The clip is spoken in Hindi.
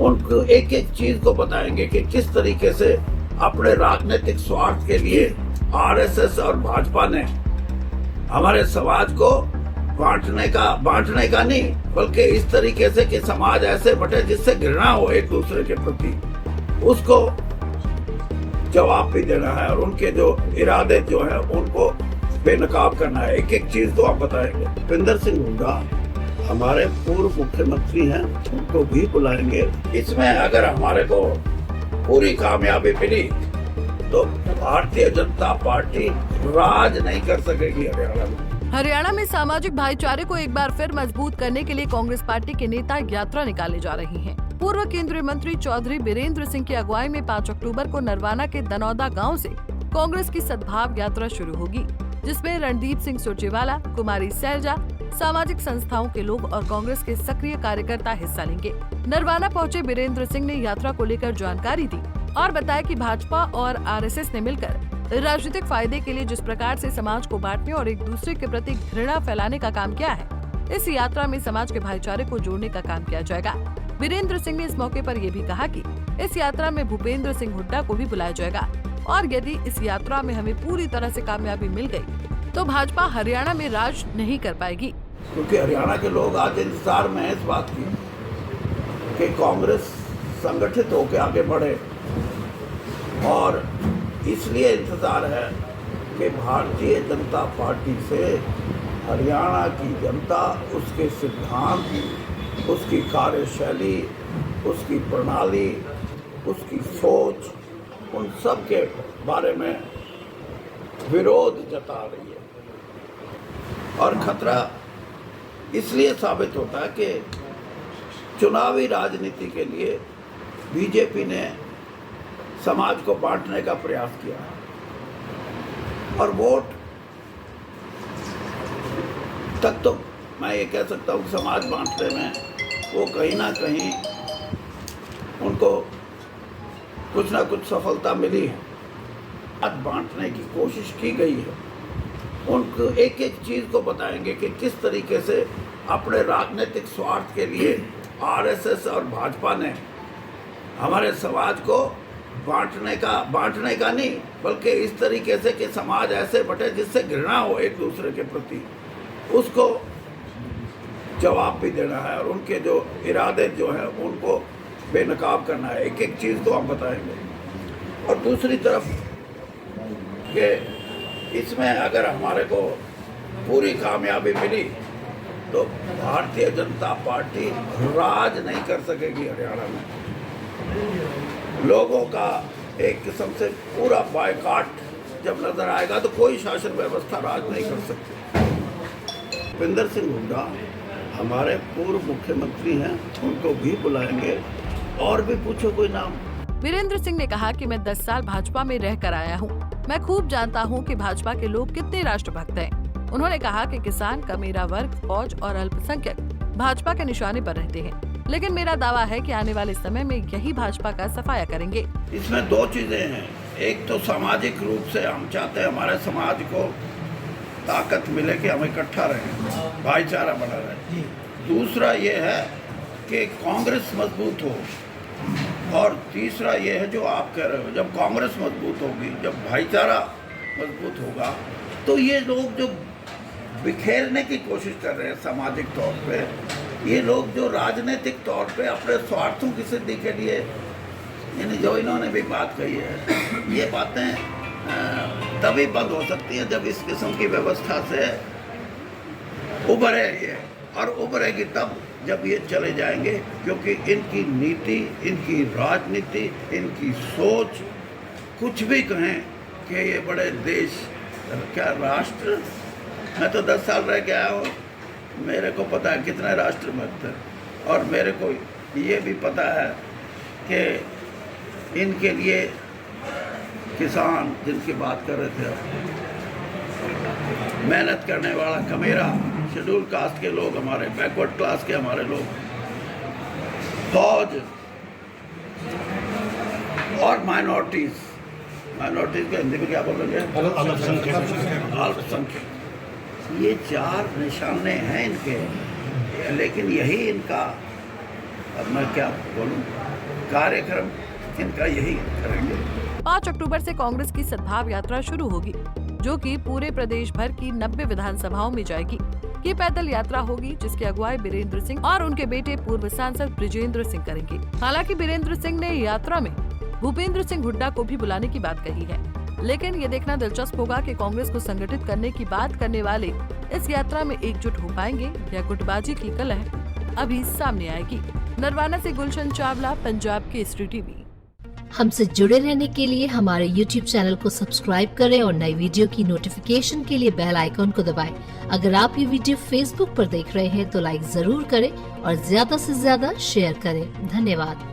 उनको एक एक चीज को बताएंगे कि किस तरीके से अपने राजनीतिक स्वार्थ के लिए आरएसएस और भाजपा ने हमारे समाज को बांटने का नहीं, बल्कि इस तरीके से कि समाज ऐसे बटे जिससे घृणा हो एक दूसरे के प्रति, उसको जवाब भी देना है और उनके जो इरादे जो है उनको बेनकाब करना है। एक एक चीज तो आप बताएंगे। भूपेंद्र सिंह हुड्डा हमारे पूर्व मुख्यमंत्री हैं, उनको भी बुलाएंगे। इसमें अगर हमारे को पूरी कामयाबी मिली तो भारतीय जनता पार्टी राज नहीं कर सकेगी हरियाणा में। हरियाणा में सामाजिक भाईचारे को एक बार फिर मजबूत करने के लिए कांग्रेस पार्टी के नेता यात्रा निकाले जा रहे हैं। पूर्व केंद्रीय मंत्री चौधरी बीरेंद्र सिंह की अगुवाई में 5 अक्टूबर को नरवाना के दनौदा गांव से कांग्रेस की सद्भाव यात्रा शुरू होगी, जिसमें रणदीप सिंह सुरजेवाला, कुमारी सैलजा, सामाजिक संस्थाओं के लोग और कांग्रेस के सक्रिय कार्यकर्ता हिस्सा लेंगे। नरवाना पहुंचे बीरेंद्र सिंह ने यात्रा को लेकर जानकारी दी और बताया कि भाजपा और आरएसएस ने मिलकर राजनीतिक फायदे के लिए जिस प्रकार से समाज को बांटने और एक दूसरे के प्रति घृणा फैलाने का काम किया है, इस यात्रा में समाज के भाईचारे को जोड़ने का काम किया जाएगा। वीरेंद्र सिंह ने इस मौके पर यह भी कहा कि इस यात्रा में भूपेंद्र सिंह हुड्डा को भी बुलाया जाएगा और यदि इस यात्रा में हमें पूरी तरह से कामयाबी मिल गई तो भाजपा हरियाणा में राज नहीं कर पाएगी। क्योंकि हरियाणा के लोग आज इंतजार में हैं इस बात की कि कांग्रेस संगठित होकर आगे बढ़े और इसलिए इंतजार है कि भारतीय जनता पार्टी से हरियाणा की जनता उसके सिद्धांत, उसकी कार्यशैली, उसकी प्रणाली, उसकी सोच, उन सब के बारे में विरोध जता रही है। और खतरा इसलिए साबित होता है कि चुनावी राजनीति के लिए बीजेपी ने समाज को बांटने का प्रयास किया और वोट तक तो मैं ये कह सकता हूँ समाज बांटने में वो कहीं ना कहीं उनको कुछ ना कुछ सफलता मिली है। आज बांटने की कोशिश की गई है। उनको एक एक चीज को बताएंगे कि किस तरीके से अपने राजनीतिक स्वार्थ के लिए आरएसएस और भाजपा ने हमारे समाज को बांटने का नहीं, बल्कि इस तरीके से कि समाज ऐसे बटे जिससे घृणा हो एक दूसरे के प्रति, उसको जवाब भी देना है और उनके जो इरादे जो है उनको बेनकाब करना है। एक एक चीज तो आप बताएंगे। और दूसरी तरफ कि इसमें अगर हमारे को पूरी कामयाबी मिली तो भारतीय जनता पार्टी राज नहीं कर सकेगी हरियाणा में। लोगों का एक किस्म से पूरा बायकॉट जब नजर आएगा तो कोई शासन व्यवस्था राज नहीं कर सकती। भूपेंद्र सिंह हुड्डा हमारे पूर्व मुख्यमंत्री हैं, उनको भी बुलाएंगे। और भी पूछो कोई नाम। वीरेंद्र सिंह ने कहा कि मैं 10 साल भाजपा में रह कर आया हूँ। मैं खूब जानता हूँ कि भाजपा के लोग कितने राष्ट्रभक्त हैं। उन्होंने कहा कि किसान, कमेरा वर्ग, फौज और अल्पसंख्यक भाजपा के निशाने पर रहते हैं, लेकिन मेरा दावा है कि आने वाले समय में यही भाजपा का सफाया करेंगे। इसमें 2 चीजें हैं। एक तो सामाजिक रूप से हम चाहते हैं हमारे समाज को ताकत मिले कि हम इकट्ठा रहें, भाईचारा बना रहे। दूसरा ये है कि कांग्रेस मजबूत हो और तीसरा ये है जो आप कह रहे हो, जब कांग्रेस मजबूत होगी, जब भाईचारा मजबूत होगा तो ये लोग जो बिखेरने की कोशिश कर रहे हैं सामाजिक तौर पे, ये लोग जो राजनीतिक तौर पे अपने स्वार्थों की सिद्धि के लिए, यानी जो इन्होंने भी बात कही है, ये बातें तभी बंद हो सकती हैं जब इस किस्म की व्यवस्था से उभरे ये, और उभरेगी तब जब ये चले जाएंगे। क्योंकि इनकी नीति, इनकी राजनीति, इनकी सोच, कुछ भी कहें कि ये बड़े देश, क्या राष्ट्र, मैं तो 10 साल रह के आया हूँ, मेरे को पता है कितने राष्ट्रभक्त हैं और मेरे को ये भी पता है कि इनके लिए किसान जिनकी बात कर रहे थे, मेहनत करने वाला कमेरा, शेड्यूल कास्ट के लोग, हमारे बैकवर्ड क्लास के हमारे लोग, फौज और माइनॉरिटीज को हिंदी में क्या बोलोगे? अल्पसंख्यक। ये 4 निशाने हैं इनके, लेकिन यही इनका अब मैं क्या बोलूं, कार्यक्रम इनका यही करेंगे। 5 अक्टूबर से कांग्रेस की सद्भाव यात्रा शुरू होगी, जो कि पूरे प्रदेश भर की 90 विधानसभाओं में जाएगी। ये पैदल यात्रा होगी, जिसकी अगुवाई बीरेंद्र सिंह और उनके बेटे पूर्व सांसद बृजेंद्र सिंह करेंगे। हालांकि बीरेंद्र सिंह ने यात्रा में भूपेंद्र सिंह हुड्डा को भी बुलाने की बात कही है, लेकिन ये देखना दिलचस्प होगा कि कांग्रेस को संगठित करने की बात करने वाले इस यात्रा में एकजुट हो पाएंगे या गुटबाजी की कलह अभी सामने आएगी। नरवाना से गुलशन चावला, पंजाब केसरी टीवी। हमसे जुड़े रहने के लिए हमारे YouTube चैनल को सब्सक्राइब करें और नई वीडियो की नोटिफिकेशन के लिए बेल आइकॉन को दबाएं। अगर आप ये वीडियो Facebook पर देख रहे हैं तो लाइक जरूर करें और ज्यादा से ज्यादा शेयर करें। धन्यवाद।